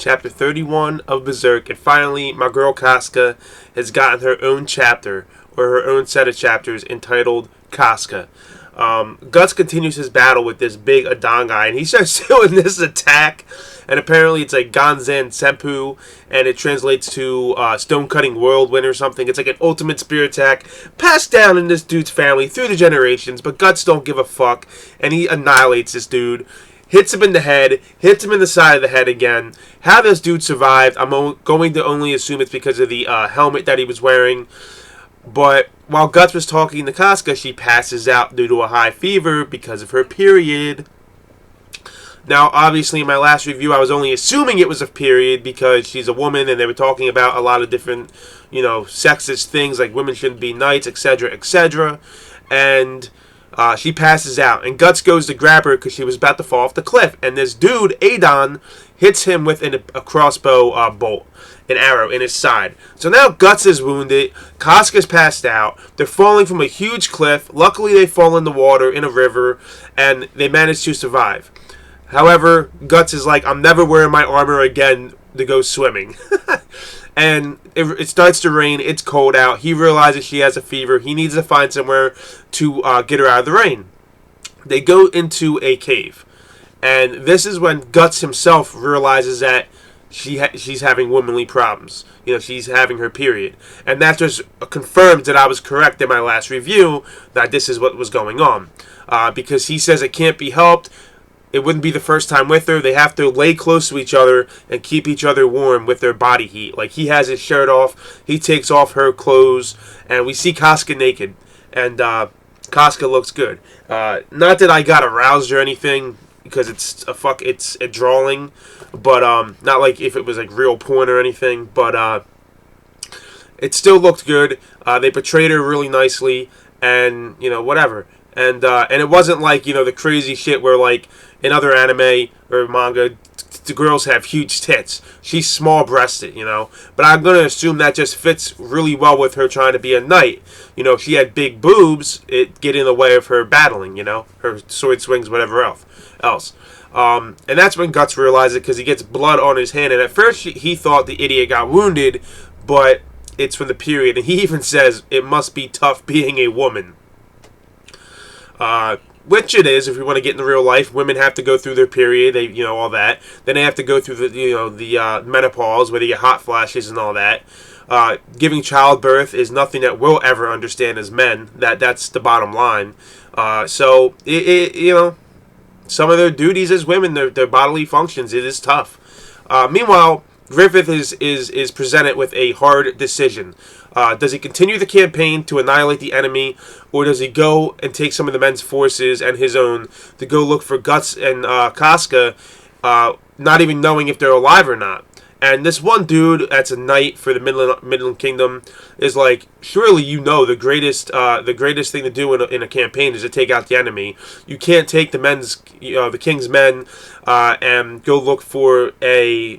chapter 31 of Berserk, and finally, my girl Casca has gotten her own chapter, or her own set of chapters, entitled Casca. Guts continues his battle with this big Adon guy, and he starts doing this attack, and apparently it's like Ganzen Senpu, and it translates to Stone Cutting Whirlwind or something. It's like an ultimate spear attack, passed down in this dude's family through the generations, but Guts don't give a fuck, and he annihilates this dude. Hits him in the head, hits him in the side of the head again. How this dude survived, I'm going to only assume it's because of the helmet that he was wearing. But while Guts was talking to Casca, she passes out due to a high fever because of her period. Now, obviously, in my last review, I was only assuming it was a period because she's a woman, and they were talking about a lot of different, sexist things, like women shouldn't be knights, etc., etc., and she passes out, and Guts goes to grab her because she was about to fall off the cliff, and this dude, Adon, hits him with a crossbow bolt, an arrow in his side. So now Guts is wounded, Casca's passed out, they're falling from a huge cliff. Luckily they fall in the water, in a river, and they manage to survive. However, Guts is like, I'm never wearing my armor again to go swimming. And it starts to rain, it's cold out, he realizes she has a fever, he needs to find somewhere to get her out of the rain. They go into a cave, and this is when Guts himself realizes that she's having womanly problems. She's having her period. And that just confirms that I was correct in my last review, that this is what was going on. Because he says it can't be helped. It wouldn't be the first time with her. They have to lay close to each other and keep each other warm with their body heat. Like, he has his shirt off, he takes off her clothes, and we see Casca naked. And Casca looks good. Not that I got aroused or anything, because it's a drawing, but not like if it was like real porn or anything. But it still looked good. They portrayed her really nicely, and whatever. And it wasn't like the crazy shit where like in other anime or manga the girls have huge tits. She's small-breasted, But I'm gonna assume that just fits really well with her trying to be a knight. If she had big boobs, it get in the way of her battling. Her sword swings, whatever else. And that's when Guts realizes it because he gets blood on his hand. And at first he thought the idiot got wounded, but it's from the period. And he even says it must be tough being a woman. Which it is, if we want to get into real life. Women have to go through their period, they, all that. Then they have to go through the menopause, where they get hot flashes and all that. Giving childbirth is nothing that we'll ever understand as men. That's the bottom line. So some of their duties as women, their bodily functions, it is tough. Meanwhile, Griffith is presented with a hard decision. Does he continue the campaign to annihilate the enemy, or does he go and take some of the men's forces and his own to go look for Guts and Casca, not even knowing if they're alive or not? And this one dude that's a knight for the Midland Kingdom is like, surely the greatest thing to do in a campaign is to take out the enemy. You can't take the king's men, and go look for a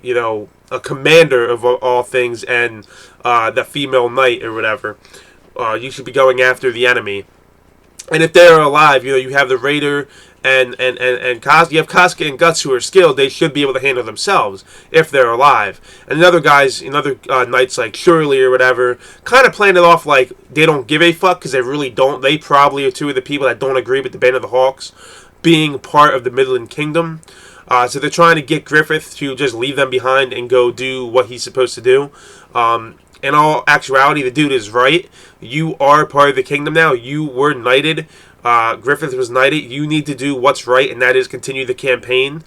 commander of all things and the female knight or whatever. You should be going after the enemy. And if they're alive, you have the raider and Casca. You have Casca and Guts who are skilled. They should be able to handle themselves if they're alive. And the other guys, knights like Shirley or whatever, kind of playing it off like they don't give a fuck because they really don't. They probably are two of the people that don't agree with the Band of the Hawks being part of the Midland Kingdom. So they're trying to get Griffith to just leave them behind and go do what he's supposed to do. In all actuality, the dude is right. You are part of the kingdom now. You were knighted. Griffith was knighted. You need to do what's right, and that is continue the campaign.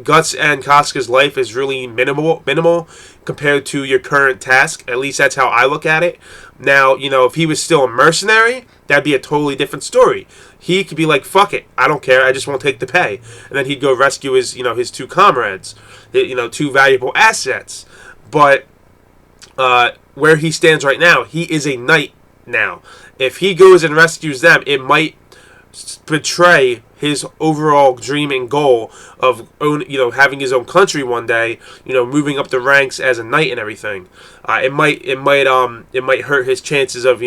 Guts and Casca's life is really minimal compared to your current task. At least that's how I look at it. Now, if he was still a mercenary, that'd be a totally different story. He could be like, fuck it, I don't care, I just won't take the pay. And then he'd go rescue his two comrades, two valuable assets. But where he stands right now, he is a knight now. If he goes and rescues them, it might betray his overall dream and goal of having his own country one day, moving up the ranks as a knight and everything. It might hurt his chances of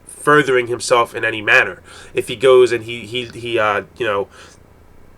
furthering himself in any manner if he goes and he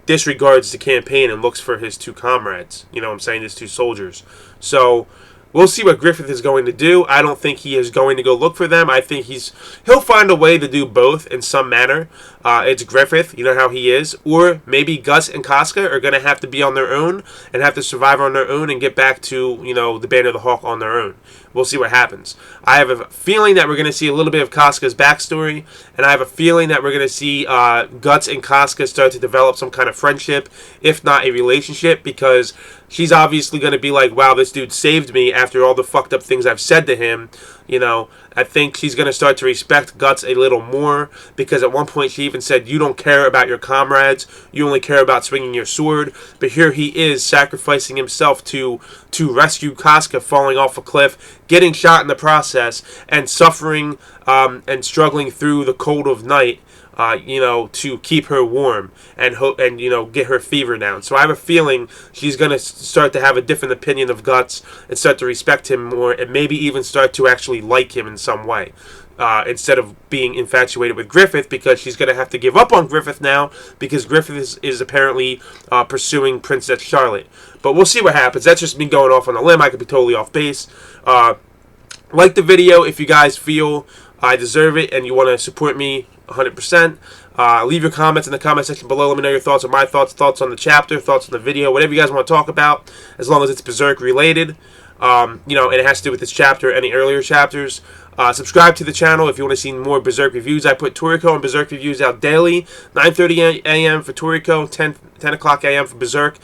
disregards the campaign and looks for his two comrades. You know what I'm saying? His two soldiers. So we'll see what Griffith is going to do. I don't think he is going to go look for them. I think he'll find a way to do both in some manner. It's Griffith, you know how he is. Or maybe Gus and Casca are going to have to be on their own and have to survive on their own and get back to, you know, the Band of the Hawk on their own. We'll see what happens. I have a feeling that we're going to see a little bit of Casca's backstory, and I have a feeling that we're going to see Guts and Casca start to develop some kind of friendship, if not a relationship, because she's obviously going to be like, wow, this dude saved me after all the fucked up things I've said to him. You know, I think she's going to start to respect Guts a little more, because at one point she even said, you don't care about your comrades, you only care about swinging your sword. But here he is sacrificing himself to rescue Casca, falling off a cliff, getting shot in the process, and suffering and struggling through the cold of night. You know, to keep her warm and you know, get her fever down. So I have a feeling she's going to start to have a different opinion of Guts and start to respect him more, and maybe even start to actually like him in some way. Instead of being infatuated with Griffith, because she's going to have to give up on Griffith now, because Griffith is apparently pursuing Princess Charlotte. But we'll see what happens. That's just me going off on a limb. I could be totally off base. Like the video if you guys feel I deserve it and you want to support me 100%. Leave your comments in the comment section below. Let me know your thoughts on my thoughts on the chapter, thoughts on the video, whatever you guys want to talk about, as long as it's Berserk related. You know, and it has to do with this chapter, any earlier chapters. Subscribe to the channel if you want to see more Berserk reviews. I put Toriko and Berserk reviews out daily, 9:30 a.m. for Toriko, 10 o'clock a.m. for Berserk,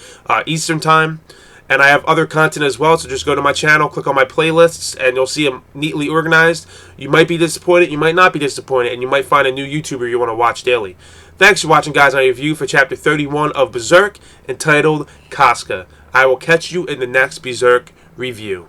Eastern Time. And I have other content as well, so just go to my channel, click on my playlists, and you'll see them neatly organized. You might be disappointed, you might not be disappointed, and you might find a new YouTuber you want to watch daily. Thanks for watching, guys, my review for Chapter 31 of Berserk, entitled Casca. I will catch you in the next Berserk review.